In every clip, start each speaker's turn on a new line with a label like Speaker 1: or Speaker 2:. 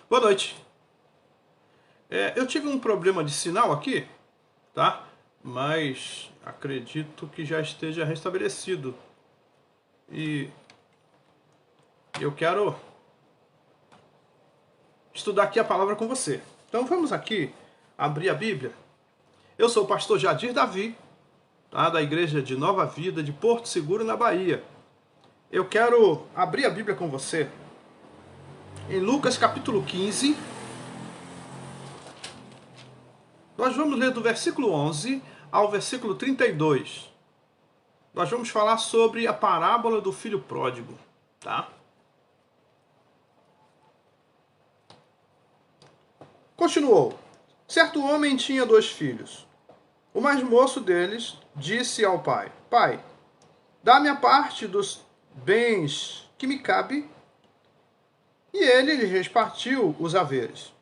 Speaker 1: Boa noite. Eu tive um problema de sinal aqui, tá? Mas acredito que já esteja restabelecido. E eu quero estudar aqui a palavra com você. Então vamos aqui abrir a Bíblia. Eu sou o pastor Jadir Davi, tá? Da Igreja de Nova Vida de Porto Seguro, na Bahia. Eu quero abrir a Bíblia com você em Lucas capítulo 15. Nós vamos ler do versículo 11 ao versículo 32. Nós vamos falar sobre a parábola do filho pródigo, tá? Continuou. Certo homem tinha 2 filhos. O mais moço deles disse ao pai: Pai, dá-me a parte dos bens que me cabe. E ele lhe repartiu os haveres.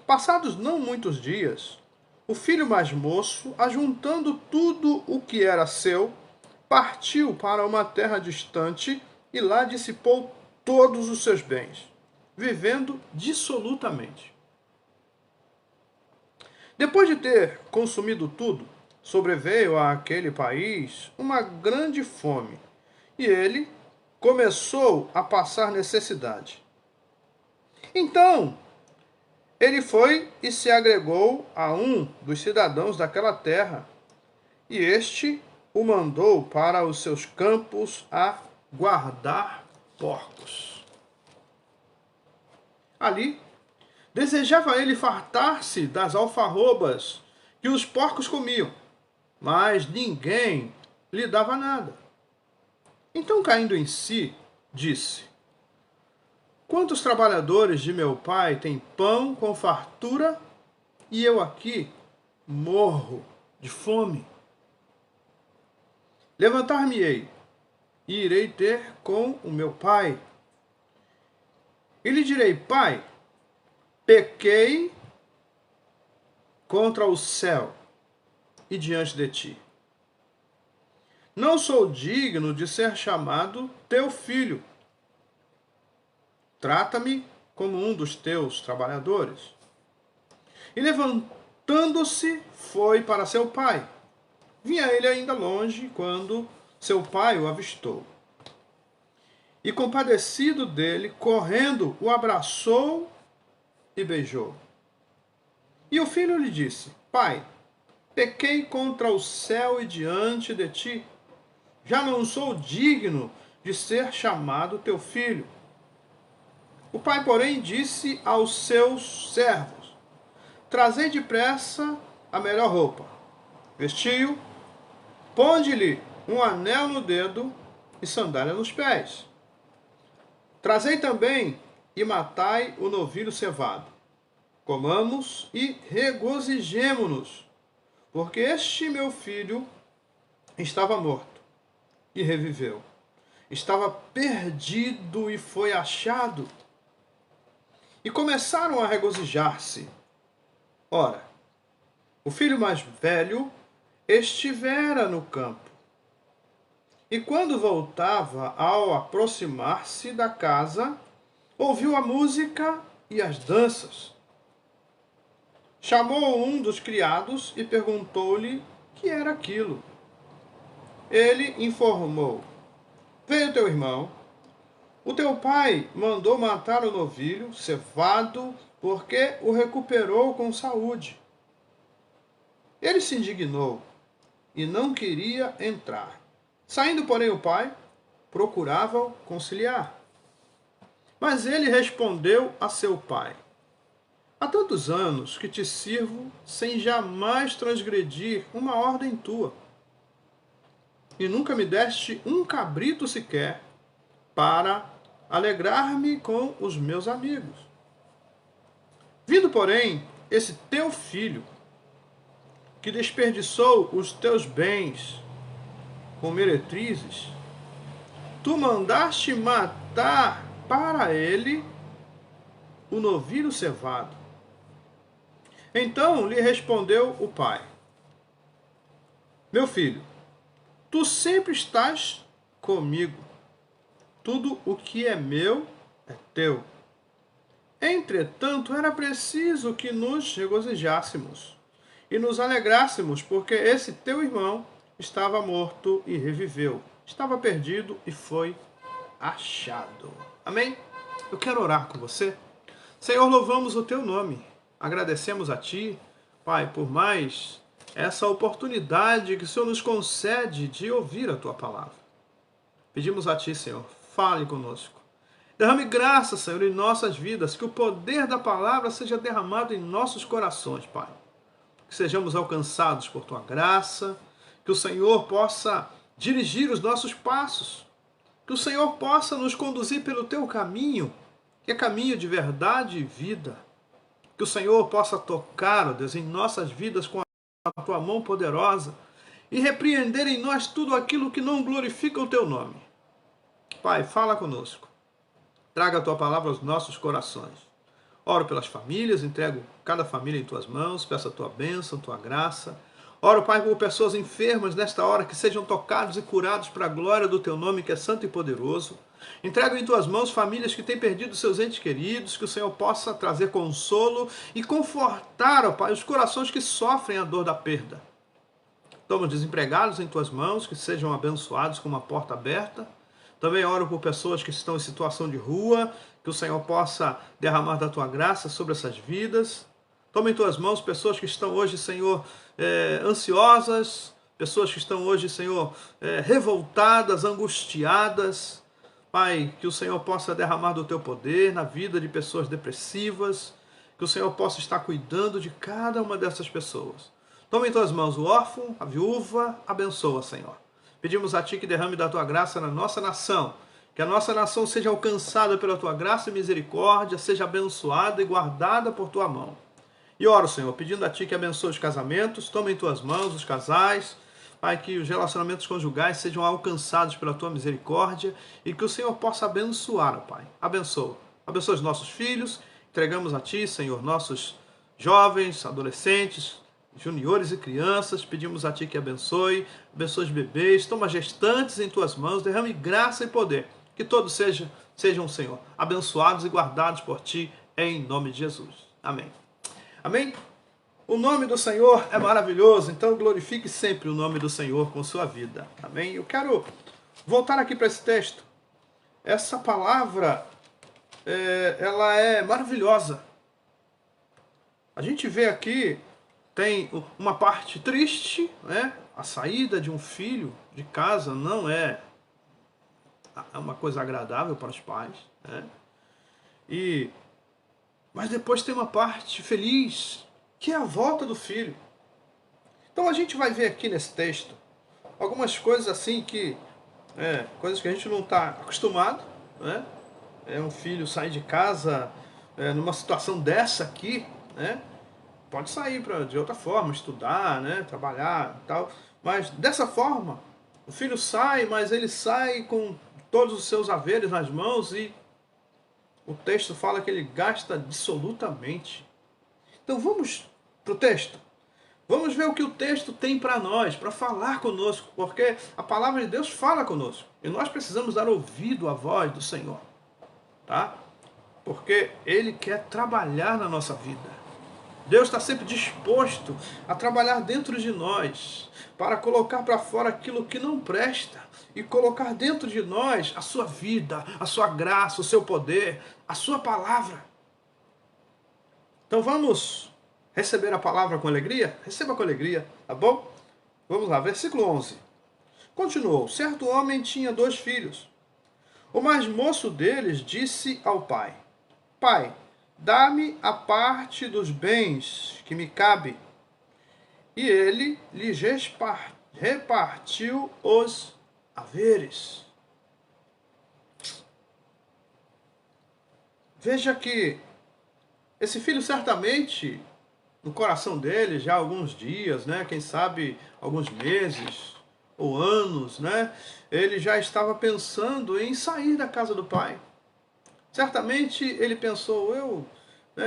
Speaker 1: Passados não muitos dias, o filho mais moço, ajuntando tudo o que era seu, partiu para uma terra distante e lá dissipou todos os seus bens, vivendo dissolutamente. Depois de ter consumido tudo, sobreveio àquele país uma grande fome, e ele começou a passar necessidade. Então, ele foi e se agregou a um dos cidadãos daquela terra, e este o mandou para os seus campos a guardar porcos. Ali, desejava ele fartar-se das alfarrobas que os porcos comiam, mas ninguém lhe dava nada. Então, caindo em si, disse: Quantos trabalhadores de meu pai têm pão com fartura e eu aqui morro de fome? Levantar-me-ei e irei ter com o meu pai. E lhe direi: Pai, pequei contra o céu e diante de ti. Não sou digno de ser chamado teu filho. Trata-me como um dos teus trabalhadores. E levantando-se, foi para seu pai. Vinha ele ainda longe quando seu pai o avistou. E compadecido dele, correndo, o abraçou e beijou. E o filho lhe disse: Pai, pequei contra o céu e diante de ti. Já não sou digno de ser chamado teu filho. O pai, porém, disse aos seus servos: Trazei depressa a melhor roupa, vestiu, ponde-lhe um anel no dedo e sandália nos pés. Trazei também e matai o novilho cevado. Comamos e regozijemo-nos, porque este meu filho estava morto e reviveu. Estava perdido e foi achado. E começaram a regozijar-se. Ora, o filho mais velho estivera no campo. E quando voltava, ao aproximar-se da casa, ouviu a música e as danças. Chamou um dos criados e perguntou-lhe que era aquilo. Ele informou: Veio teu irmão. O teu pai mandou matar o novilho cevado porque o recuperou com saúde. Ele se indignou e não queria entrar. Saindo, porém, o pai procurava conciliar. Mas ele respondeu a seu pai: Há tantos anos que te sirvo sem jamais transgredir uma ordem tua. E nunca me deste um cabrito sequer para alegrar-me com os meus amigos. Vindo, porém, esse teu filho, que desperdiçou os teus bens com meretrizes, tu mandaste matar para ele o novilho cevado. Então lhe respondeu o pai: Meu filho, tu sempre estás comigo. Tudo o que é meu é teu. Entretanto, era preciso que nos regozijássemos e nos alegrássemos, porque esse teu irmão estava morto e reviveu, estava perdido e foi achado. Amém? Eu quero orar com você. Senhor, louvamos o teu nome. Agradecemos a ti, Pai, por mais essa oportunidade que o Senhor nos concede de ouvir a tua palavra. Pedimos a ti, Senhor, fale conosco. Derrame graça, Senhor, em nossas vidas, que o poder da palavra seja derramado em nossos corações, Pai. Que sejamos alcançados por tua graça, que o Senhor possa dirigir os nossos passos, que o Senhor possa nos conduzir pelo teu caminho, que é caminho de verdade e vida. Que o Senhor possa tocar, ó Deus, em nossas vidas com a tua mão poderosa e repreender em nós tudo aquilo que não glorifica o teu nome. Pai, fala conosco. Traga a tua palavra aos nossos corações. Oro pelas famílias, entrego cada família em tuas mãos, peço a tua bênção, a tua graça. Oro, Pai, por pessoas enfermas nesta hora, que sejam tocados e curados para a glória do teu nome, que é santo e poderoso. Entrego em tuas mãos famílias que têm perdido seus entes queridos, que o Senhor possa trazer consolo e confortar, ó Pai, os corações que sofrem a dor da perda. Toma os desempregados em tuas mãos, que sejam abençoados com uma porta aberta. Também oro por pessoas que estão em situação de rua, que o Senhor possa derramar da tua graça sobre essas vidas. Toma em tuas mãos pessoas que estão hoje, Senhor, ansiosas, pessoas que estão hoje, Senhor, revoltadas, angustiadas. Pai, que o Senhor possa derramar do teu poder na vida de pessoas depressivas, que o Senhor possa estar cuidando de cada uma dessas pessoas. Toma em tuas mãos o órfão, a viúva, abençoa, Senhor. Pedimos a ti que derrame da tua graça na nossa nação, que a nossa nação seja alcançada pela tua graça e misericórdia, seja abençoada e guardada por tua mão. E oro, Senhor, pedindo a ti que abençoe os casamentos, toma em tuas mãos os casais, Pai, que os relacionamentos conjugais sejam alcançados pela tua misericórdia e que o Senhor possa abençoar, Pai. Abençoa. Abençoa os nossos filhos, entregamos a ti, Senhor, nossos jovens, adolescentes, juniores e crianças, pedimos a ti que abençoe os bebês, toma gestantes em tuas mãos, derrame graça e poder, que todos sejam, Senhor, abençoados e guardados por ti, em nome de Jesus. Amém. Amém? O nome do Senhor é maravilhoso, então glorifique sempre o nome do Senhor com sua vida. Amém? Eu quero voltar aqui para esse texto. Essa palavra, ela é maravilhosa. A gente vê aqui, tem uma parte triste, né? A saída de um filho de casa não é uma coisa agradável para os pais, né? Mas depois tem uma parte feliz, que é a volta do filho. Então a gente vai ver aqui nesse texto algumas coisas assim que coisas que a gente não está acostumado, né? Um filho sair de casa numa situação dessa aqui, né? Pode sair de outra forma, estudar, né, trabalhar e tal. Mas dessa forma, o filho sai, mas ele sai com todos os seus haveres nas mãos e o texto fala que ele gasta dissolutamente. Então vamos para o texto. Vamos ver o que o texto tem para nós, para falar conosco, porque a palavra de Deus fala conosco. E nós precisamos dar ouvido à voz do Senhor, tá? Porque Ele quer trabalhar na nossa vida. Deus está sempre disposto a trabalhar dentro de nós, para colocar para fora aquilo que não presta e colocar dentro de nós a sua vida, a sua graça, o seu poder, a sua palavra. Então vamos receber a palavra com alegria? Receba com alegria, tá bom? Vamos lá, versículo 11. Continuou: certo homem tinha 2 filhos. O mais moço deles disse ao pai: Pai, dá-me a parte dos bens que me cabe. E ele lhes repartiu os haveres. Veja que esse filho certamente, no coração dele, já há alguns dias, né, quem sabe alguns meses ou anos, né, ele já estava pensando em sair da casa do pai. Certamente ele pensou,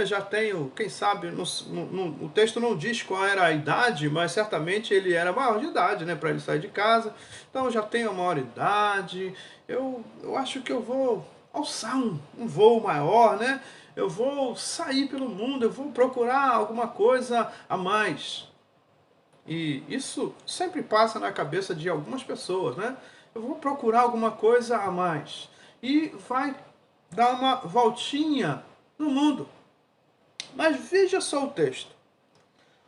Speaker 1: já tenho, quem sabe, o texto não diz qual era a idade, mas certamente ele era maior de idade, né, para ele sair de casa. Então eu já tenho a maior idade, eu acho que eu vou alçar um voo maior, né? eu vou sair pelo mundo, eu vou procurar alguma coisa a mais. E isso sempre passa na cabeça de algumas pessoas, né? Eu vou procurar alguma coisa a mais. E vai dar uma voltinha no mundo. Mas veja só o texto.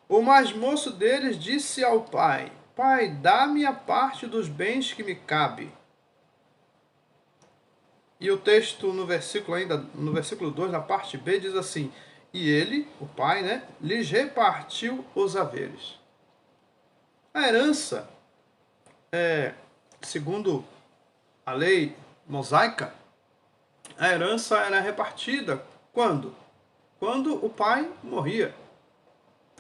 Speaker 1: O mais moço deles disse ao pai: Pai, dá-me a parte dos bens que me cabe. E o texto no versículo ainda, no versículo 2, na parte B, diz assim: E ele, o pai, né, lhes repartiu os haveres. A herança, segundo a lei mosaica, a herança era repartida quando? Quando o pai morria.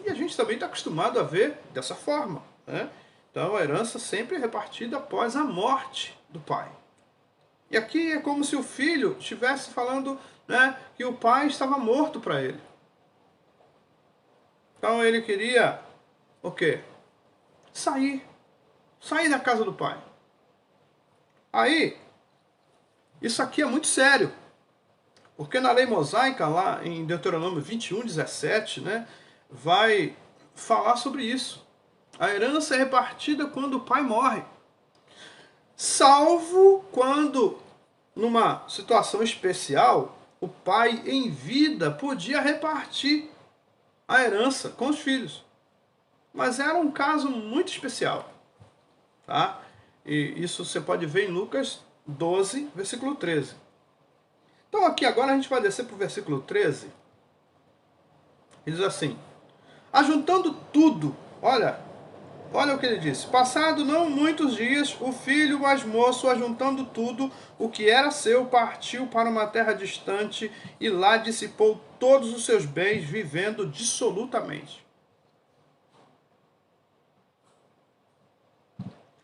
Speaker 1: E a gente também está acostumado a ver dessa forma, né? Então a herança sempre é repartida após a morte do pai. E aqui é como se o filho estivesse falando, né, que o pai estava morto para ele. Então ele queria o quê? Sair da casa do pai. Aí, isso aqui é muito sério. Porque na lei mosaica, lá em Deuteronômio 21:17, né, vai falar sobre isso. A herança é repartida quando o pai morre. Salvo quando, numa situação especial, o pai em vida podia repartir a herança com os filhos. Mas era um caso muito especial. Tá? E isso você pode ver em Lucas 12, versículo 13. Então aqui agora a gente vai descer para o versículo 13. Ele diz assim: ajuntando tudo, olha o que ele disse. Passado não muitos dias, o filho mais moço, ajuntando tudo o que era seu, partiu para uma terra distante e lá dissipou todos os seus bens, vivendo dissolutamente.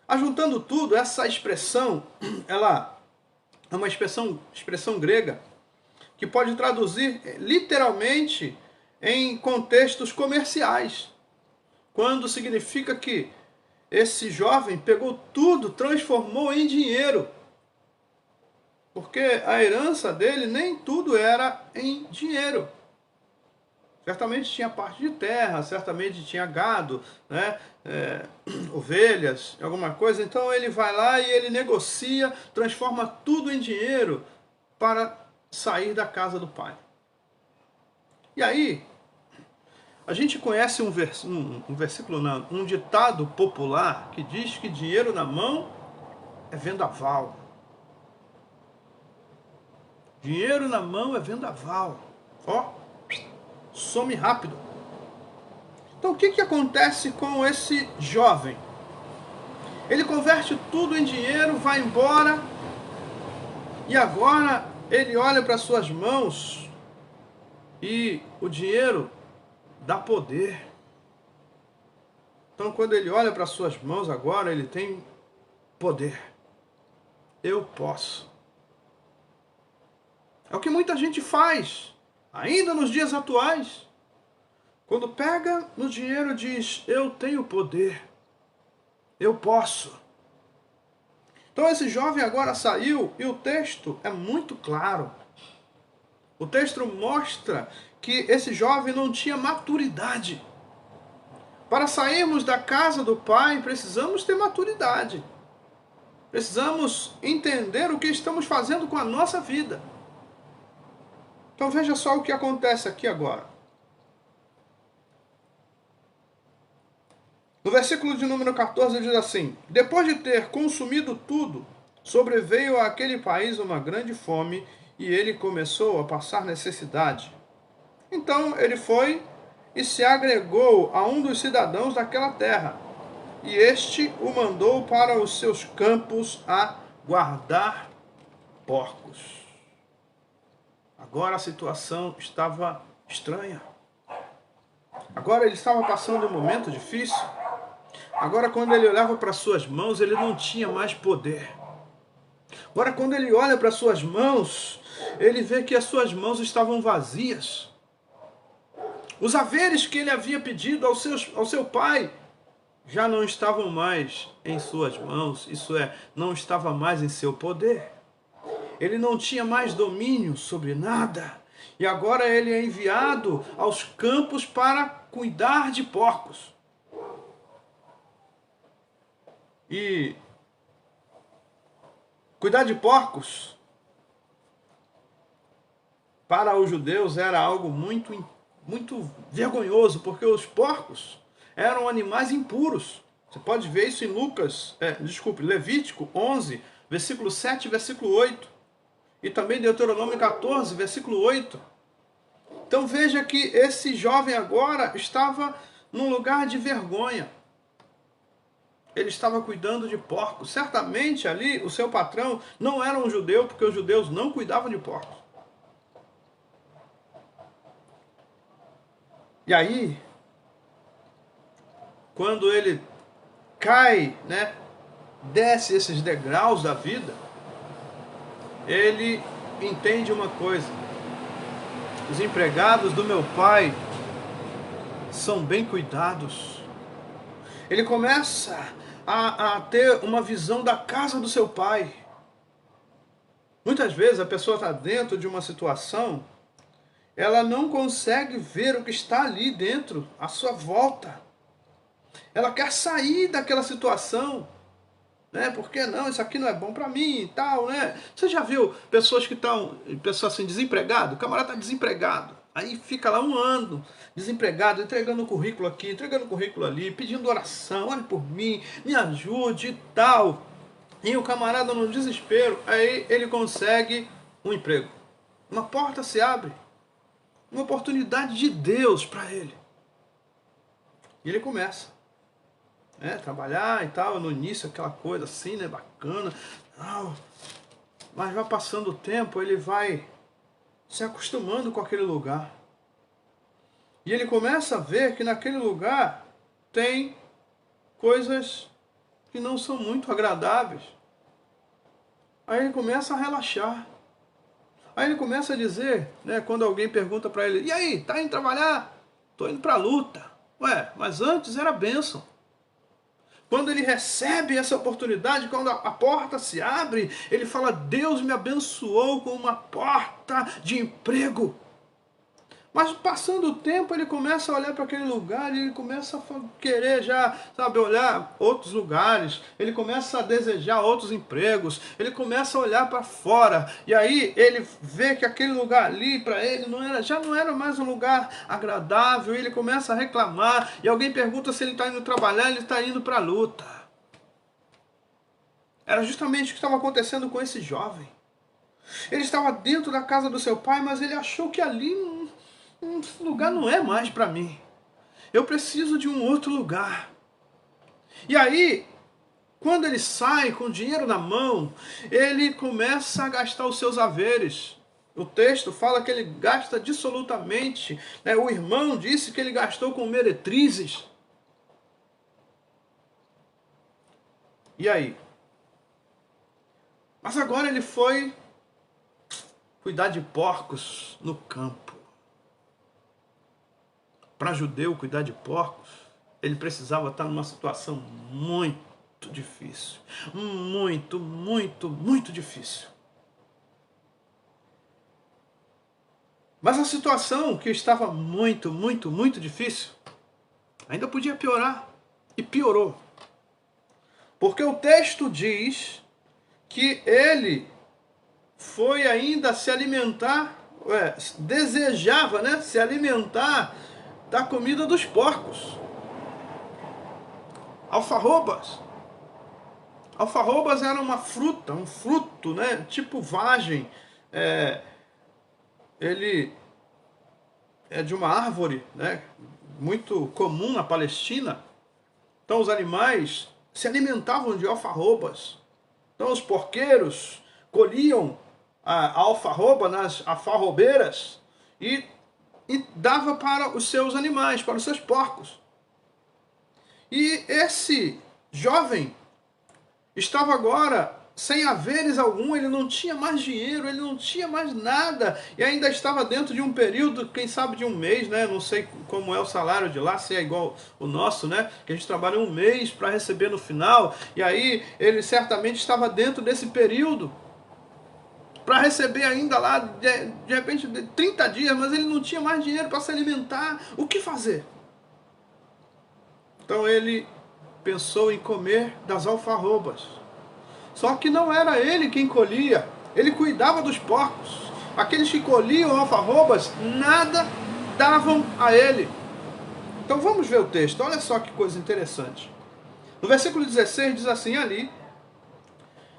Speaker 1: Ajuntando tudo, essa expressão, ela é uma expressão grega que pode traduzir literalmente em contextos comerciais. Quando significa que esse jovem pegou tudo, transformou em dinheiro. Porque a herança dele nem tudo era em dinheiro. Certamente tinha parte de terra, certamente tinha gado, né? Ovelhas, alguma coisa. Então ele vai lá e ele negocia, transforma tudo em dinheiro para sair da casa do pai. E aí, a gente conhece um versículo, não, um ditado popular que diz que dinheiro na mão é vendaval. Dinheiro na mão é vendaval. Ó, some rápido. Então o que acontece com esse jovem? Ele converte tudo em dinheiro, vai embora, e agora ele olha para suas mãos e o dinheiro dá poder. Então quando ele olha para suas mãos agora, ele tem poder. Eu posso. É o que muita gente faz, ainda nos dias atuais. Quando pega no dinheiro, diz: eu tenho poder, eu posso. Então esse jovem agora saiu e o texto é muito claro. O texto mostra que esse jovem não tinha maturidade. Para sairmos da casa do pai, precisamos ter maturidade. Precisamos entender o que estamos fazendo com a nossa vida. Então veja só o que acontece aqui agora. No versículo de número 14 diz assim: depois de ter consumido tudo, sobreveio àquele país uma grande fome e ele começou a passar necessidade. Então ele foi e se agregou a um dos cidadãos daquela terra, e este o mandou para os seus campos a guardar porcos. Agora a situação estava estranha. Agora ele estava passando um momento difícil. Agora, quando ele olhava para suas mãos, ele não tinha mais poder. Agora, quando ele olha para suas mãos, ele vê que as suas mãos estavam vazias. Os haveres que ele havia pedido ao seu pai já não estavam mais em suas mãos, isso é, não estava mais em seu poder. Ele não tinha mais domínio sobre nada. E agora ele é enviado aos campos para cuidar de porcos. E cuidar de porcos para os judeus era algo muito vergonhoso, porque os porcos eram animais impuros. Você pode ver isso em Levítico 11, versículo 7 e versículo 8. E também Deuteronômio 14, versículo 8. Então veja que esse jovem agora estava num lugar de vergonha. Ele estava cuidando de porcos. Certamente ali o seu patrão não era um judeu, porque os judeus não cuidavam de porcos. E aí, quando ele cai, né, desce esses degraus da vida, ele entende uma coisa: os empregados do meu pai são bem cuidados. Ele começa a ter uma visão da casa do seu pai. Muitas vezes a pessoa está dentro de uma situação, ela não consegue ver o que está ali dentro, à sua volta. Ela quer sair daquela situação, né? Porque não, isso aqui não é bom para mim e tal, né? Você já viu pessoas que estão, pessoas assim, desempregado? O camarada está desempregado. Aí fica lá um ano, desempregado, entregando currículo aqui, entregando currículo ali, pedindo oração, olhe por mim, me ajude e tal. E o camarada no desespero, aí ele consegue um emprego. Uma porta se abre. Uma oportunidade de Deus para ele. E ele começa. Trabalhar e tal, no início aquela coisa assim, né, bacana. Mas vai passando o tempo, ele vai se acostumando com aquele lugar. E ele começa a ver que naquele lugar tem coisas que não são muito agradáveis. Aí ele começa a relaxar. Aí ele começa a dizer, né, quando alguém pergunta para ele: e aí, tá indo trabalhar? Tô indo para a luta. Ué, mas antes era bênção. Quando ele recebe essa oportunidade, quando a porta se abre, ele fala: Deus me abençoou com uma porta de emprego. Mas passando o tempo, ele começa a olhar para aquele lugar e ele começa a querer já, sabe, olhar outros lugares. Ele começa a desejar outros empregos. Ele começa a olhar para fora. E aí ele vê que aquele lugar ali, para ele, já não era mais um lugar agradável. E ele começa a reclamar. E alguém pergunta se ele está indo trabalhar, ele está indo para a luta. Era justamente o que estava acontecendo com esse jovem. Ele estava dentro da casa do seu pai, mas ele achou que ali esse lugar não é mais para mim. Eu preciso de um outro lugar. E aí, quando ele sai com o dinheiro na mão, ele começa a gastar os seus haveres. O texto fala que ele gasta dissolutamente. Né? O irmão disse que ele gastou com meretrizes. E aí? Mas agora ele foi cuidar de porcos no campo. Para judeu cuidar de porcos, ele precisava estar numa situação muito difícil. Muito difícil. Mas a situação que estava muito difícil, ainda podia piorar. E piorou. Porque o texto diz que ele foi ainda se alimentar, desejava, né, se alimentar da comida dos porcos. Alfarrobas. Alfarrobas era uma fruta, um fruto, né, tipo vagem. Ele é de uma árvore, né, muito comum na Palestina. Então os animais se alimentavam de alfarrobas. Então os porqueiros colhiam a alfarroba nas alfarrobeiras e dava para os seus animais, para os seus porcos. E esse jovem estava agora sem haveres algum, ele não tinha mais dinheiro, ele não tinha mais nada, e ainda estava dentro de um período, quem sabe de um mês, né? Não sei como é o salário de lá, se é igual o nosso, né? Que a gente trabalha um mês para receber no final, e aí ele certamente estava dentro desse período. para receber ainda lá, de repente, 30 dias, mas ele não tinha mais dinheiro para se alimentar. O que fazer? Então ele pensou em comer das alfarrobas. Só que não era ele quem colhia, ele cuidava dos porcos. Aqueles que colhiam alfarrobas, nada davam a ele. Então vamos ver o texto, olha só que coisa interessante. No versículo 16 diz assim, ali,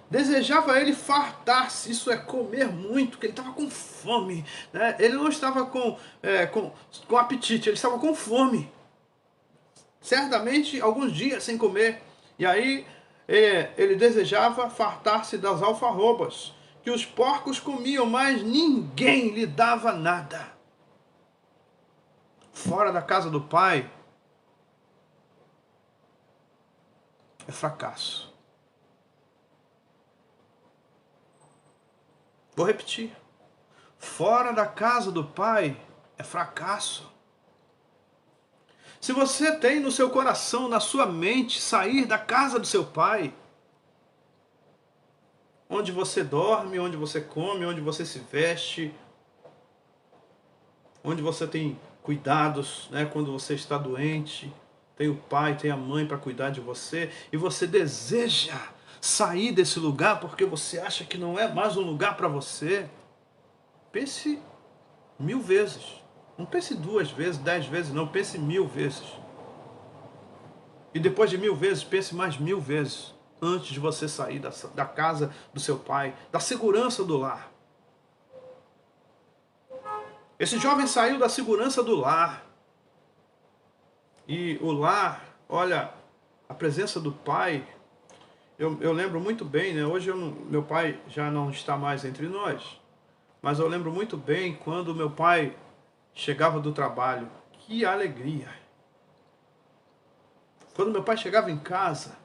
Speaker 1: desejava ele fartar-se, isso é comer muito, porque ele estava com fome. Né? Ele não estava com apetite, ele estava com fome. Certamente alguns dias sem comer. E aí ele desejava fartar-se das alfarrobas, que os porcos comiam, mas ninguém lhe dava nada. Fora da casa do pai é fracasso. Vou repetir. Fora da casa do pai é fracasso. Se você tem no seu coração, na sua mente, sair da casa do seu pai, onde você dorme, onde você come, onde você se veste, onde você tem cuidados, né, quando você está doente, tem o pai, tem a mãe para cuidar de você, e você deseja sair desse lugar porque você acha que não é mais um lugar para você, pense 1000 vezes. Não pense 2 vezes, 10 vezes, não. Pense 1000 vezes. E depois de 1000 vezes, pense mais 1000 vezes. Antes de você sair da casa do seu pai, da segurança do lar. Esse jovem saiu da segurança do lar. E o lar, olha, a presença do pai. Eu lembro muito bem, né? Hoje meu pai já não está mais entre nós. Mas eu lembro muito bem quando meu pai chegava do trabalho. Que alegria! Quando meu pai chegava em casa,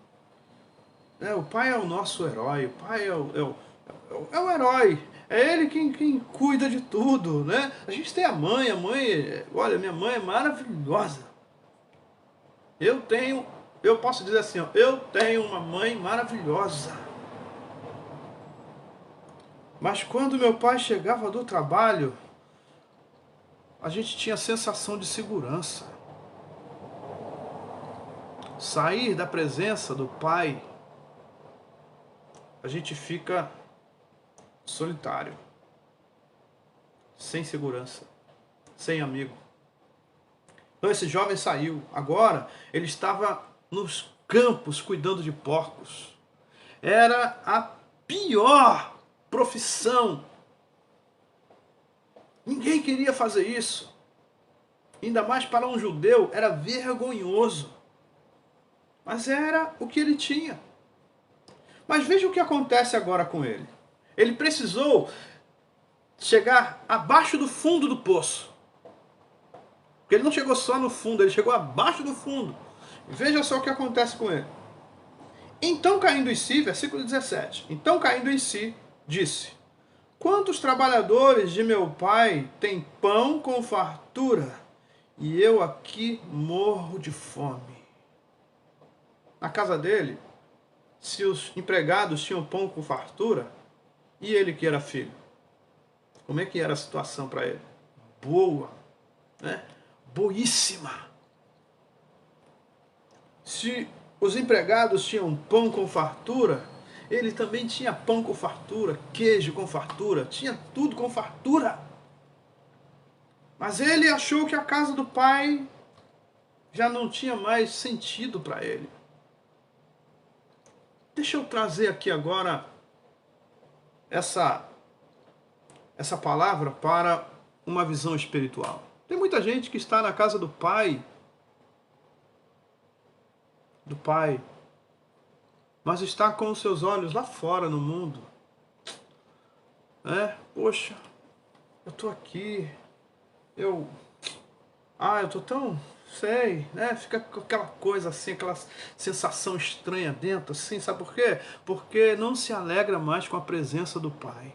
Speaker 1: né, o pai é o nosso herói, o pai é o herói, é ele quem cuida de tudo, né? A gente tem a mãe, olha, minha mãe é maravilhosa. Eu posso dizer assim, ó, eu tenho uma mãe maravilhosa. Mas quando meu pai chegava do trabalho, a gente tinha a sensação de segurança. Sair da presença do pai, a gente fica solitário, sem segurança, sem amigo. Então esse jovem saiu. Agora ele estava nos campos cuidando de porcos. Era a pior profissão. Ninguém queria fazer isso. Ainda mais para um judeu, era vergonhoso. Mas era o que ele tinha. Mas veja o que acontece agora com ele. Ele precisou chegar abaixo do fundo do poço. Porque ele não chegou só no fundo, ele chegou abaixo do fundo. Veja só o que acontece com ele. Então caindo em si, versículo 17. Então caindo em si, disse: quantos trabalhadores de meu pai têm pão com fartura, e eu aqui morro de fome. Na casa dele, se os empregados tinham pão com fartura, e ele que era filho, como é que era a situação para ele? Boa, né? Boíssima. Se os empregados tinham pão com fartura, ele também tinha pão com fartura, queijo com fartura, tinha tudo com fartura. Mas ele achou que a casa do pai já não tinha mais sentido para ele. Deixa eu trazer aqui agora essa palavra para uma visão espiritual. Tem muita gente que está na casa do pai, mas está com os seus olhos lá fora no mundo. Poxa, eu estou aqui, eu estou tão, sei, né? Fica com aquela coisa assim, aquela sensação estranha dentro, assim, sabe por quê? Porque não se alegra mais com a presença do pai.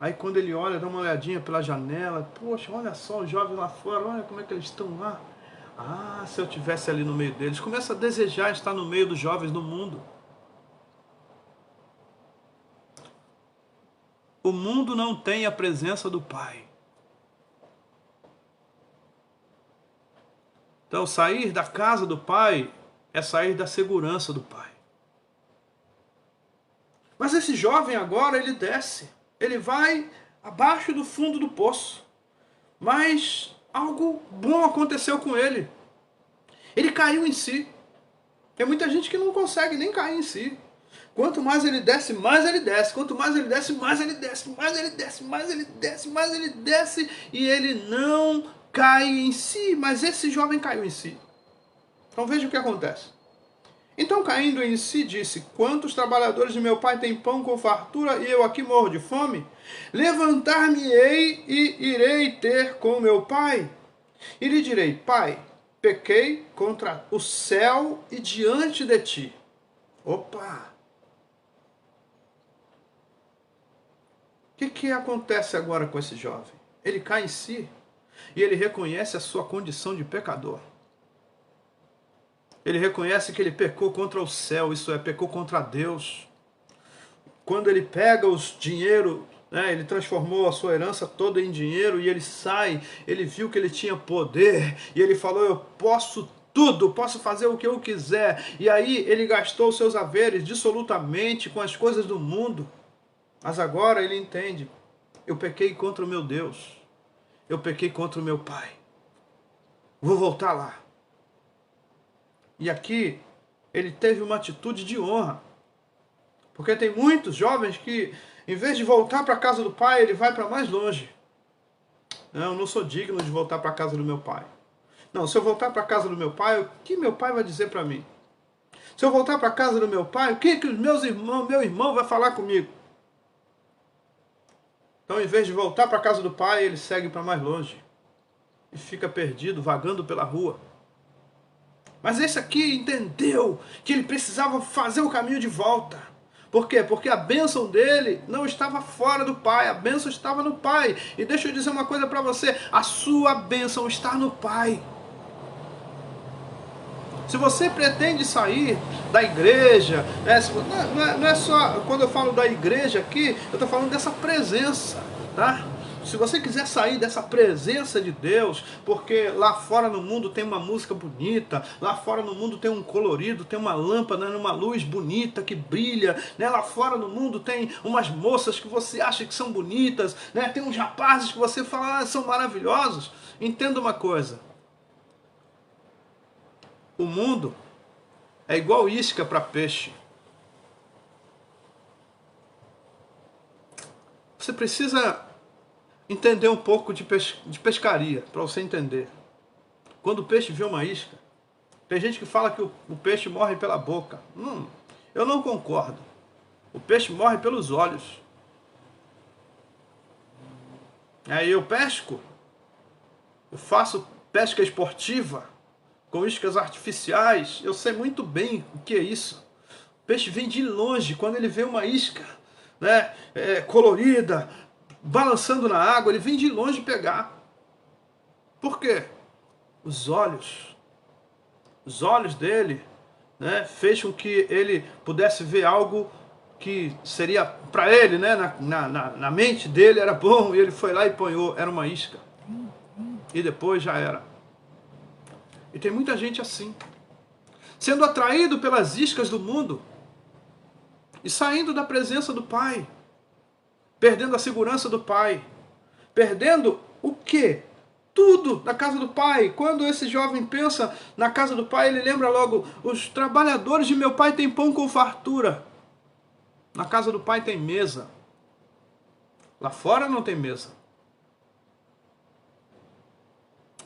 Speaker 1: Aí quando ele olha, dá uma olhadinha pela janela, poxa, olha só os jovens lá fora, olha como é que eles estão lá. Ah, se eu estivesse ali no meio deles. Começa a desejar estar no meio dos jovens do mundo. o mundo não tem a presença do Pai. Então, sair da casa do Pai é sair da segurança do Pai. Mas esse jovem agora, ele desce. Ele vai abaixo do fundo do poço. Mas algo bom aconteceu com ele. Ele caiu em si. Tem muita gente que não consegue nem cair em si. Quanto mais ele desce, mais ele desce. Quanto mais ele desce, mais ele desce. Mais ele desce, mais ele desce, mais ele desce. E ele não cai em si. Mas esse jovem caiu em si. Então veja o que acontece. Então, caindo em si, disse: quantos trabalhadores de meu pai têm pão com fartura e eu aqui morro de fome? Levantar-me-ei e irei ter com meu pai. E lhe direi: Pai, pequei contra o céu e diante de ti. Opa! O que acontece agora com esse jovem? Ele cai em si e ele reconhece a sua condição de pecador. Ele reconhece que ele pecou contra o céu, isso é, pecou contra Deus. Quando ele pega os dinheiro, né, ele transformou a sua herança toda em dinheiro e ele sai, ele viu que ele tinha poder e ele falou: eu posso tudo, posso fazer o que eu quiser. E aí ele gastou os seus haveres dissolutamente com as coisas do mundo. Mas agora ele entende: eu pequei contra o meu Deus, eu pequei contra o meu Pai. Vou voltar lá. E aqui ele teve uma atitude de honra. Porque tem muitos jovens que, em vez de voltar para a casa do pai, ele vai para mais longe. Não, eu não sou digno de voltar para a casa do meu pai. Não, se eu voltar para a casa do meu pai, o que meu pai vai dizer para mim? Se eu voltar para a casa do meu pai, o que os meu irmão vai falar comigo? Então, em vez de voltar para a casa do pai, ele segue para mais longe. E fica perdido, vagando pela rua. Mas esse aqui entendeu que ele precisava fazer o caminho de volta. Por quê? Porque a bênção dele não estava fora do Pai, a bênção estava no Pai. E deixa eu dizer uma coisa para você: a sua bênção está no Pai. Se você pretende sair da igreja, não é só, quando eu falo da igreja aqui, eu estou falando dessa presença, tá? Se você quiser sair dessa presença de Deus, porque lá fora no mundo tem uma música bonita, lá fora no mundo tem um colorido, tem uma lâmpada, uma luz bonita que brilha, né? Lá fora no mundo tem umas moças que você acha que são bonitas, né? Tem uns rapazes que você fala, são maravilhosos. Entenda uma coisa: o mundo é igual isca para peixe. Você precisa entender um pouco de pescaria, para você entender. Quando o peixe vê uma isca, tem gente que fala que o peixe morre pela boca. Eu não concordo. O peixe morre pelos olhos. Aí eu pesco, eu faço pesca esportiva, com iscas artificiais, eu sei muito bem o que é isso. O peixe vem de longe, quando ele vê uma isca, né, colorida, balançando na água, ele vem de longe pegar. Por quê? Os olhos dele, né, fez com que ele pudesse ver algo que seria para ele, né, na mente dele era bom, e ele foi lá e ponhou, era uma isca. E depois já era. E tem muita gente assim, sendo atraído pelas iscas do mundo e saindo da presença do Pai, perdendo a segurança do Pai, perdendo o quê? Tudo da casa do Pai. Quando esse jovem pensa na casa do Pai, ele lembra logo: os trabalhadores de meu Pai têm pão com fartura. Na casa do Pai tem mesa. Lá fora não tem mesa.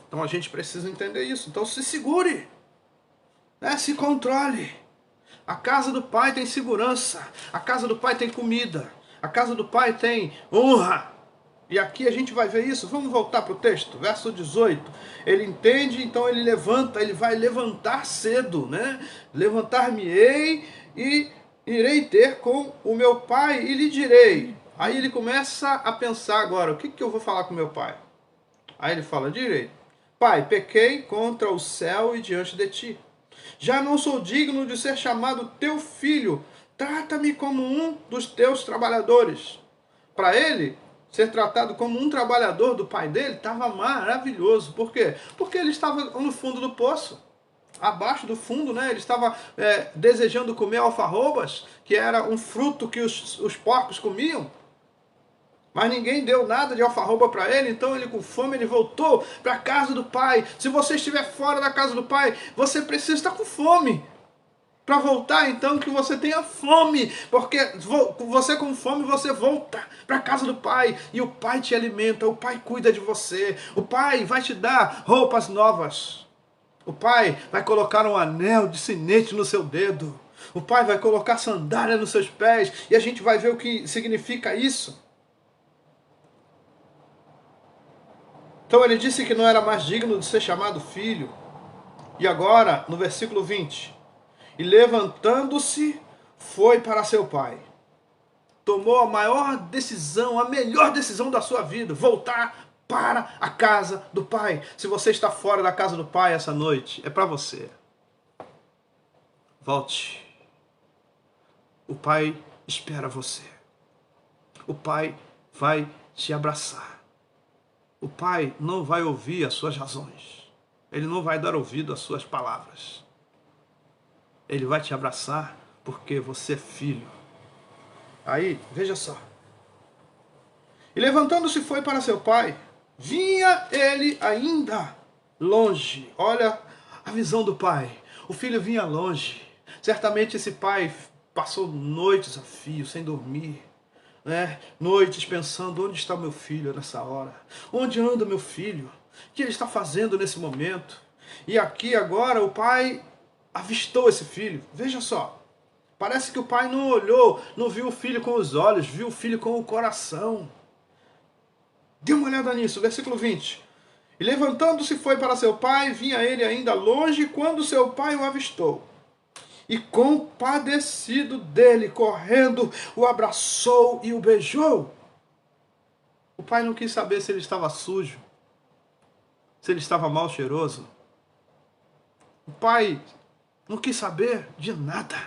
Speaker 1: Então a gente precisa entender isso. Então se segure, né? Se controle. A casa do Pai tem segurança. A casa do Pai tem comida. A casa do Pai tem honra. E aqui a gente vai ver isso. Vamos voltar para o texto, verso 18. Ele entende, então ele levanta, ele vai levantar cedo, né? Levantar-me-ei e irei ter com o meu pai e lhe direi. Aí ele começa a pensar agora: o que eu vou falar com meu pai? Aí ele fala: direi: Pai, pequei contra o céu e diante de ti. Já não sou digno de ser chamado teu filho. Trata-me como um dos teus trabalhadores. Para ele, ser tratado como um trabalhador do pai dele estava maravilhoso. Por quê? Porque ele estava no fundo do poço. Abaixo do fundo, né? Ele estava desejando comer alfarrobas, que era um fruto que os porcos comiam. Mas ninguém deu nada de alfarroba para ele, então ele com fome, ele voltou para a casa do pai. Se você estiver fora da casa do pai, você precisa estar com fome. Para voltar, então, que você tenha fome, porque você com fome, você volta para a casa do pai, e o pai te alimenta, o pai cuida de você, o pai vai te dar roupas novas, o pai vai colocar um anel de sinete no seu dedo, o pai vai colocar sandália nos seus pés, e a gente vai ver o que significa isso. Então ele disse que não era mais digno de ser chamado filho, e agora, no versículo 20, e levantando-se, foi para seu pai. Tomou a maior decisão, a melhor decisão da sua vida, voltar para a casa do pai. Se você está fora da casa do pai essa noite, é para você. Volte. O pai espera você. O pai vai te abraçar. O pai não vai ouvir as suas razões. Ele não vai dar ouvido às suas palavras. Ele vai te abraçar porque você é filho. Aí, veja só. E levantando-se foi para seu pai. Vinha ele ainda longe. Olha a visão do pai. O filho vinha longe. Certamente esse pai passou noites a fio, sem dormir. Né? Noites pensando, onde está meu filho nessa hora? Onde anda meu filho? O que ele está fazendo nesse momento? E aqui agora o pai avistou esse filho. Veja só. Parece que o pai não olhou, não viu o filho com os olhos, viu o filho com o coração. Dê uma olhada nisso, versículo 20. E levantando-se foi para seu pai, vinha ele ainda longe, quando seu pai o avistou. E compadecido dele, correndo, o abraçou e o beijou. O pai não quis saber se ele estava sujo, se ele estava mal cheiroso. O pai não quis saber de nada.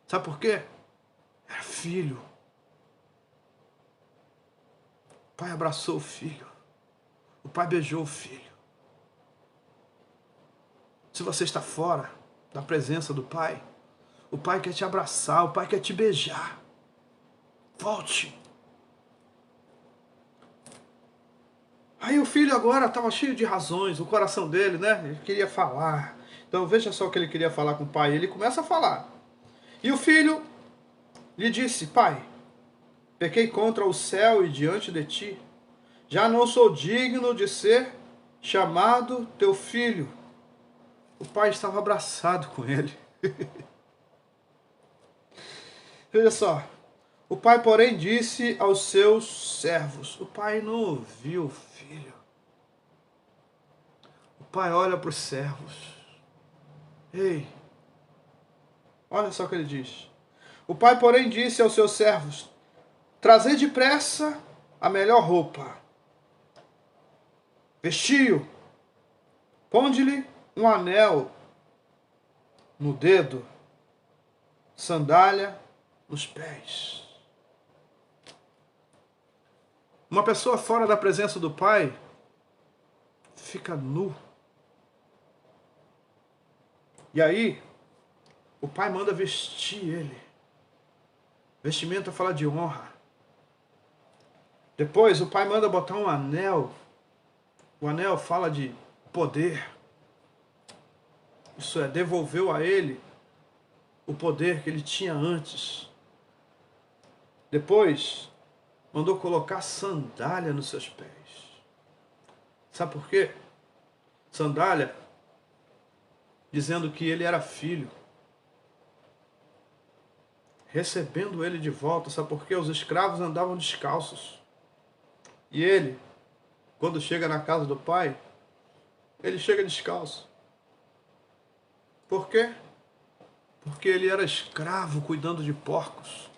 Speaker 1: Sabe por quê? Era filho. O pai abraçou o filho. O pai beijou o filho. Se você está fora da presença do pai, o pai quer te abraçar, o pai quer te beijar. Volte. Aí o filho agora estava cheio de razões, o coração dele, né? Ele queria falar. Então veja só o que ele queria falar com o pai. Ele começa a falar. E o filho lhe disse: Pai, pequei contra o céu e diante de ti. Já não sou digno de ser chamado teu filho. O pai estava abraçado com ele. Veja só. O pai, porém, disse aos seus servos. O pai não ouviu o filho. O pai olha para os servos. Ei, olha só o que ele diz. O pai, porém, disse aos seus servos: trazei depressa a melhor roupa. Vestiu. Ponde-lhe um anel no dedo. Sandália nos pés. Uma pessoa fora da presença do pai fica nu. E aí, o pai manda vestir ele. Vestimenta fala de honra. Depois, o pai manda botar um anel. O anel fala de poder. Isso é, devolveu a ele o poder que ele tinha antes. Depois, mandou colocar sandália nos seus pés. Sabe por quê? Sandália, dizendo que ele era filho. Recebendo ele de volta, sabe por quê? Os escravos andavam descalços. E ele, quando chega na casa do pai, ele chega descalço. Por quê? Porque ele era escravo cuidando de porcos,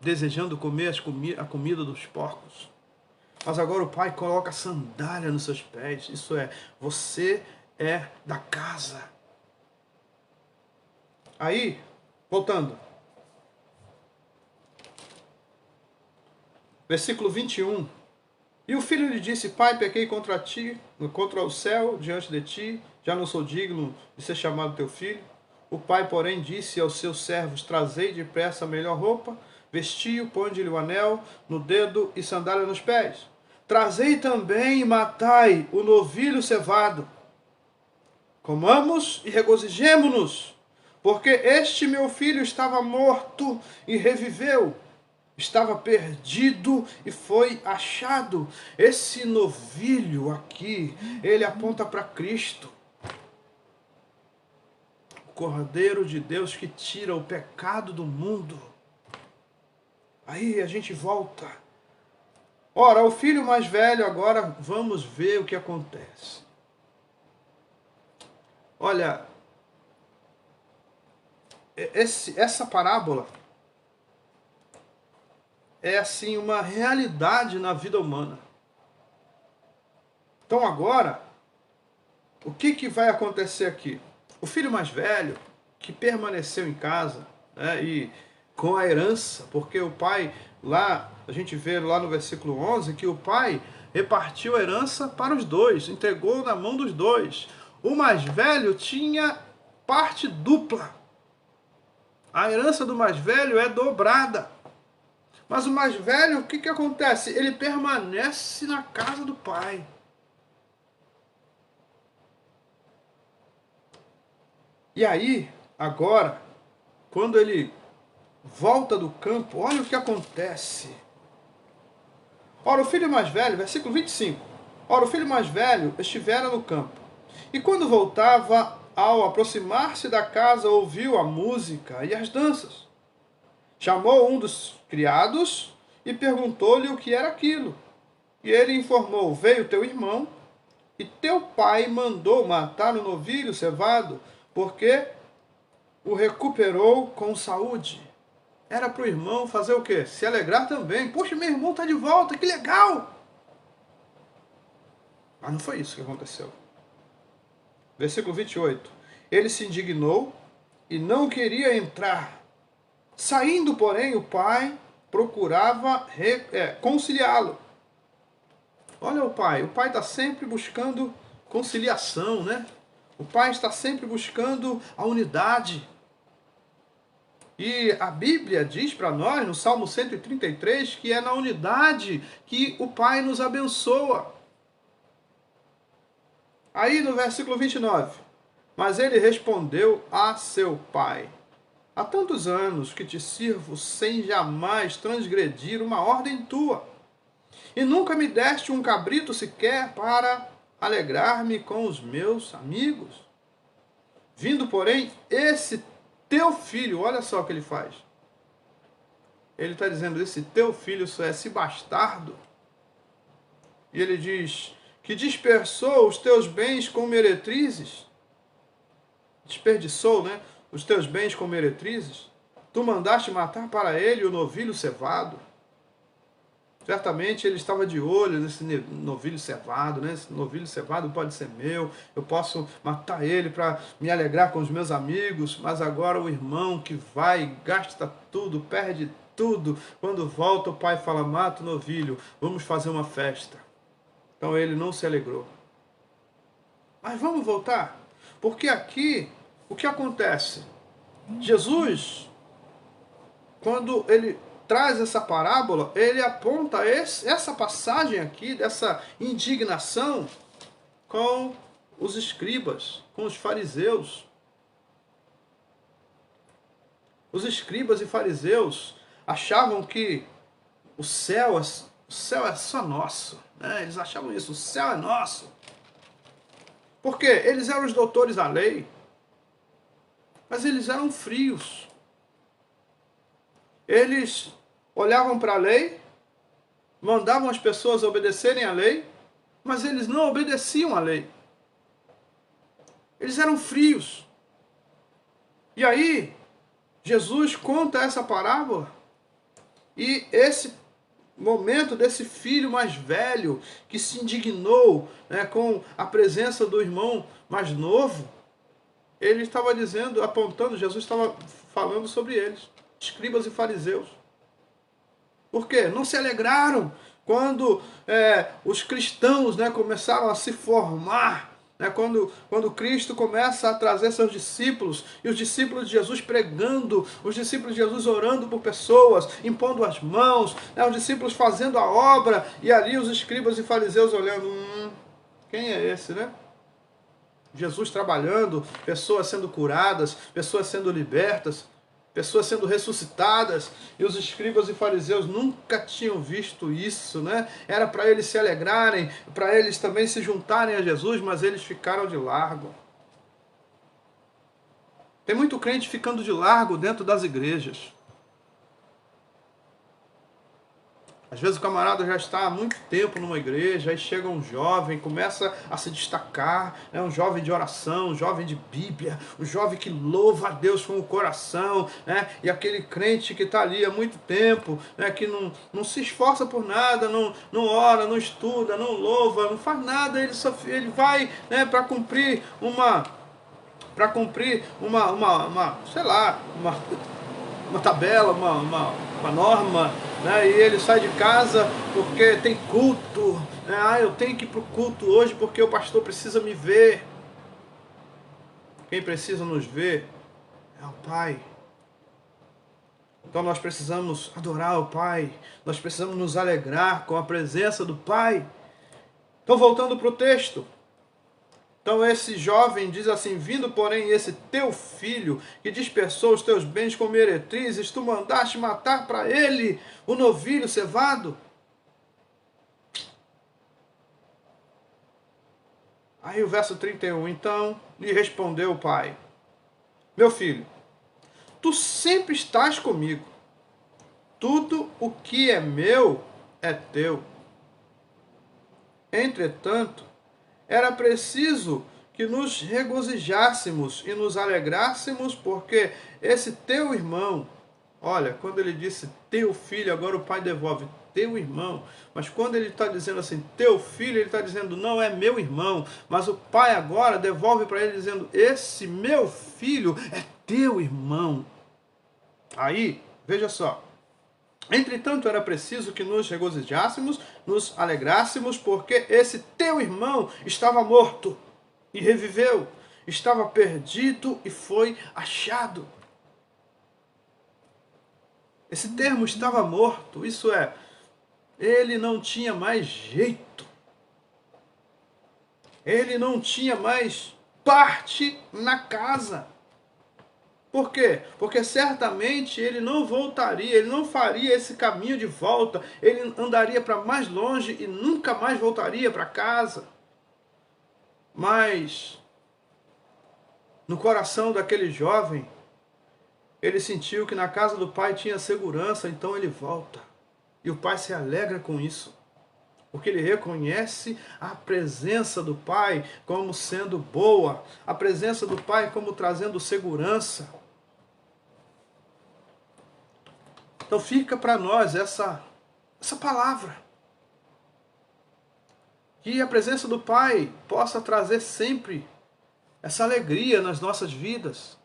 Speaker 1: desejando comer a comida dos porcos. Mas agora o pai coloca sandália nos seus pés. Isso é, você é da casa. Aí, voltando. Versículo 21. E o filho lhe disse: Pai, pequei contra ti, contra o céu, diante de ti, já não sou digno de ser chamado teu filho. O pai, porém, disse aos seus servos: Trazei depressa a melhor roupa, vestiu, ponde-lhe o anel no dedo e sandália nos pés. Trazei também e matai o novilho cevado. Comamos e regozijemo-nos, porque este meu filho estava morto e reviveu. Estava perdido e foi achado. Esse novilho aqui, ele aponta para Cristo. O Cordeiro de Deus que tira o pecado do mundo. Aí a gente volta. Ora, o filho mais velho, agora vamos ver o que acontece. Olha, essa parábola é assim uma realidade na vida humana. Então agora, o que vai acontecer aqui? O filho mais velho, que permaneceu em casa, né, e com a herança, porque o pai, lá, a gente vê lá no versículo 11, que o pai repartiu a herança para os dois, entregou na mão dos dois. O mais velho tinha parte dupla. A herança do mais velho é dobrada. Mas o mais velho, o que acontece? Ele permanece na casa do pai. E aí, agora, quando ele volta do campo, olha o que acontece. Ora, o filho mais velho, versículo 25. Ora, o filho mais velho estivera no campo. E quando voltava, ao aproximar-se da casa, ouviu a música e as danças. Chamou um dos criados e perguntou-lhe o que era aquilo. E ele informou: veio teu irmão e teu pai mandou matar o novilho cevado, porque o recuperou com saúde. Era para o irmão fazer o quê? Se alegrar também. Poxa, meu irmão está de volta, que legal! Mas não foi isso que aconteceu. Versículo 28. Ele se indignou e não queria entrar. Saindo, porém, o pai procurava conciliá-lo. Olha o pai está sempre buscando conciliação, né? O pai está sempre buscando a unidade. E a Bíblia diz para nós, no Salmo 133, que é na unidade que o pai nos abençoa. Aí no versículo 29, mas ele respondeu a seu pai: há tantos anos que te sirvo sem jamais transgredir uma ordem tua, e nunca me deste um cabrito sequer para alegrar-me com os meus amigos. Vindo, porém, esse teu filho, olha só o que ele faz. Ele está dizendo, esse teu filho, esse bastardo. E ele diz, que dispersou os teus bens com meretrizes. Desperdiçou, né? Os teus bens com meretrizes. Tu mandaste matar para ele o novilho cevado. Certamente ele estava de olho nesse novilho cevado, né? Esse novilho cevado pode ser meu, eu posso matar ele para me alegrar com os meus amigos, mas agora o irmão que vai, gasta tudo, perde tudo, quando volta o pai fala, mata o novilho, vamos fazer uma festa. Então ele não se alegrou. Mas vamos voltar, porque aqui, o que acontece? Jesus, quando ele traz essa parábola, ele aponta essa passagem aqui, dessa indignação com os escribas, com os fariseus. Os escribas e fariseus achavam que o céu é só nosso, né? Eles achavam isso, o céu é nosso. Porque eles eram os doutores da lei, mas eles eram frios. Eles olhavam para a lei, mandavam as pessoas obedecerem à lei, mas eles não obedeciam à lei. Eles eram frios. E aí, Jesus conta essa parábola, e esse momento desse filho mais velho, que se indignou, né, com a presença do irmão mais novo, ele estava dizendo, apontando, Jesus estava falando sobre eles, escribas e fariseus. Por quê? Não se alegraram quando os cristãos, né, começaram a se formar, né, quando Cristo começa a trazer seus discípulos, e os discípulos de Jesus pregando, os discípulos de Jesus orando por pessoas, impondo as mãos, né, os discípulos fazendo a obra, e ali os escribas e fariseus olhando, quem é esse, né? Jesus trabalhando, pessoas sendo curadas, pessoas sendo libertas, pessoas sendo ressuscitadas, e os escribas e fariseus nunca tinham visto isso, né? Era para eles se alegrarem, para eles também se juntarem a Jesus, mas eles ficaram de largo. Tem muito crente ficando de largo dentro das igrejas. Às vezes o camarada já está há muito tempo numa igreja, aí chega um jovem, começa a se destacar, né? Um jovem de oração, um jovem de Bíblia, um jovem que louva a Deus com o coração, né? E aquele crente que está ali há muito tempo, né? Que não se esforça por nada, não ora, não estuda, não louva, não faz nada, ele vai, né, para cumprir uma sei lá, uma tabela, uma norma, né? E ele sai de casa porque tem culto, né? Eu tenho que ir para o culto hoje porque o pastor precisa me ver. Quem precisa nos ver é o Pai. Então nós precisamos adorar o Pai, nós precisamos nos alegrar com a presença do Pai. Então, voltando para o texto. Então esse jovem diz assim: vindo porém esse teu filho, que dispersou os teus bens com meretrizes, tu mandaste matar para ele o novilho cevado? Aí o verso 31, então lhe respondeu o pai: meu filho, tu sempre estás comigo, tudo o que é meu é teu. Entretanto, era preciso que nos regozijássemos e nos alegrássemos, porque esse teu irmão, olha, quando ele disse teu filho, agora o pai devolve teu irmão, mas quando ele está dizendo assim, teu filho, ele está dizendo não é meu irmão, mas o pai agora devolve para ele dizendo, esse meu filho é teu irmão. Aí, veja só, entretanto, era preciso que nos regozijássemos, nos alegrássemos, porque esse teu irmão estava morto e reviveu, estava perdido e foi achado. Esse termo estava morto, isso é, ele não tinha mais jeito. Ele não tinha mais parte na casa. Por quê? Porque certamente ele não voltaria, ele não faria esse caminho de volta, ele andaria para mais longe e nunca mais voltaria para casa. Mas, no coração daquele jovem, ele sentiu que na casa do pai tinha segurança, então ele volta. E o pai se alegra com isso, porque ele reconhece a presença do pai como sendo boa, a presença do pai como trazendo segurança. Então fica para nós essa palavra. Que a presença do Pai possa trazer sempre essa alegria nas nossas vidas.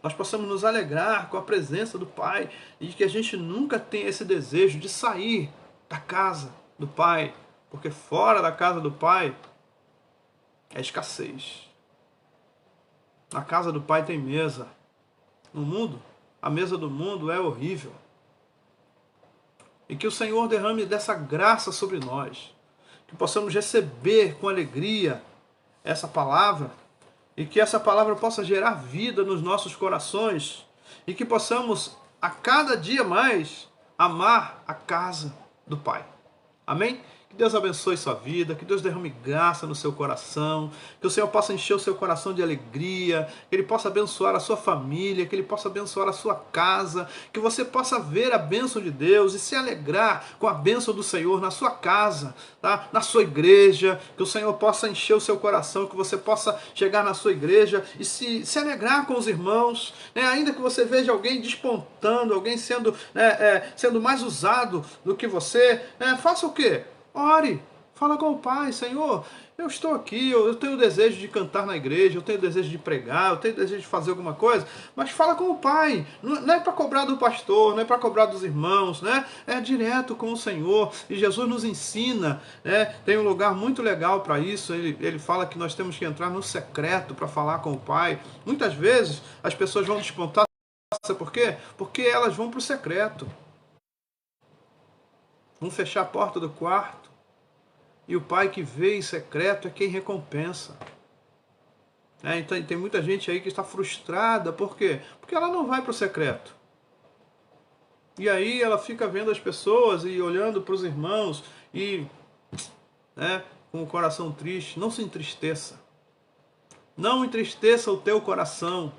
Speaker 1: Nós possamos nos alegrar com a presença do Pai e que a gente nunca tenha esse desejo de sair da casa do Pai, porque fora da casa do Pai é escassez. Na casa do Pai tem mesa. No mundo, a mesa do mundo é horrível. E que o Senhor derrame dessa graça sobre nós. Que possamos receber com alegria essa palavra. E que essa palavra possa gerar vida nos nossos corações. E que possamos, a cada dia mais, amar a casa do Pai. Amém? Que Deus abençoe sua vida, que Deus derrame graça no seu coração, que o Senhor possa encher o seu coração de alegria, que Ele possa abençoar a sua família, que Ele possa abençoar a sua casa, que você possa ver a bênção de Deus e se alegrar com a bênção do Senhor na sua casa, tá? Na sua igreja, que o Senhor possa encher o seu coração, que você possa chegar na sua igreja e se alegrar com os irmãos, né? Ainda que você veja alguém despontando, alguém sendo mais usado do que você, faça o quê? Ore, fala com o Pai, Senhor, Eu estou aqui, eu tenho o desejo de cantar na igreja, eu tenho o desejo de pregar, eu tenho o desejo de fazer alguma coisa, mas fala com o Pai. Não é para cobrar do pastor, não é para cobrar dos irmãos, né? É direto com o Senhor. E Jesus nos ensina, né? Tem um lugar muito legal para isso. Ele fala que nós temos que entrar no secreto para falar com o Pai. Muitas vezes as pessoas vão despontar, sabe por quê? Porque elas vão para o secreto. Vão fechar a porta do quarto. E o Pai que vê em secreto é quem recompensa. Então tem muita gente aí que está frustrada. Por quê? Porque ela não vai para o secreto. E aí ela fica vendo as pessoas e olhando para os irmãos e, né, com o coração triste. Não se entristeça. Não entristeça o teu coração.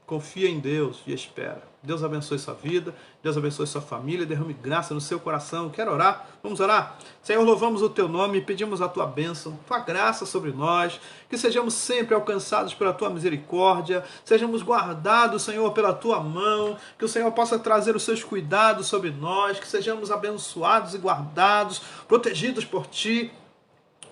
Speaker 1: Confia em Deus e espera. Deus abençoe sua vida, Deus abençoe sua família, derrame graça no seu coração. Quero orar? Vamos orar? Senhor, louvamos o teu nome, pedimos a tua bênção, tua graça sobre nós, que sejamos sempre alcançados pela tua misericórdia, sejamos guardados, Senhor, pela tua mão, que o Senhor possa trazer os seus cuidados sobre nós, que sejamos abençoados e guardados, protegidos por ti.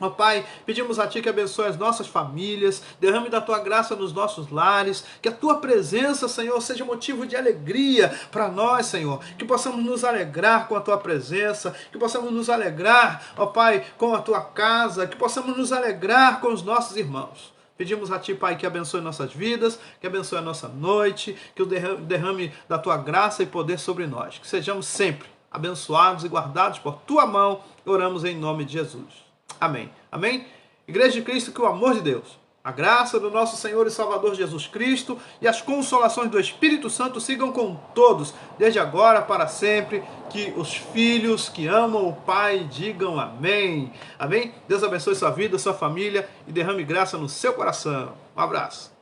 Speaker 1: Ó Pai, pedimos a Ti que abençoe as nossas famílias, derrame da Tua graça nos nossos lares, que a Tua presença, Senhor, seja motivo de alegria para nós, Senhor, que possamos nos alegrar com a Tua presença, que possamos nos alegrar, ó Pai, com a Tua casa, que possamos nos alegrar com os nossos irmãos. Pedimos a Ti, Pai, que abençoe nossas vidas, que abençoe a nossa noite, que o derrame da Tua graça e poder sobre nós, que sejamos sempre abençoados e guardados por Tua mão, oramos em nome de Jesus. Amém. Amém? Igreja de Cristo, que o amor de Deus, a graça do nosso Senhor e Salvador Jesus Cristo e as consolações do Espírito Santo sigam com todos, desde agora para sempre, que os filhos que amam o Pai digam amém. Amém? Deus abençoe sua vida, sua família e derrame graça no seu coração. Um abraço.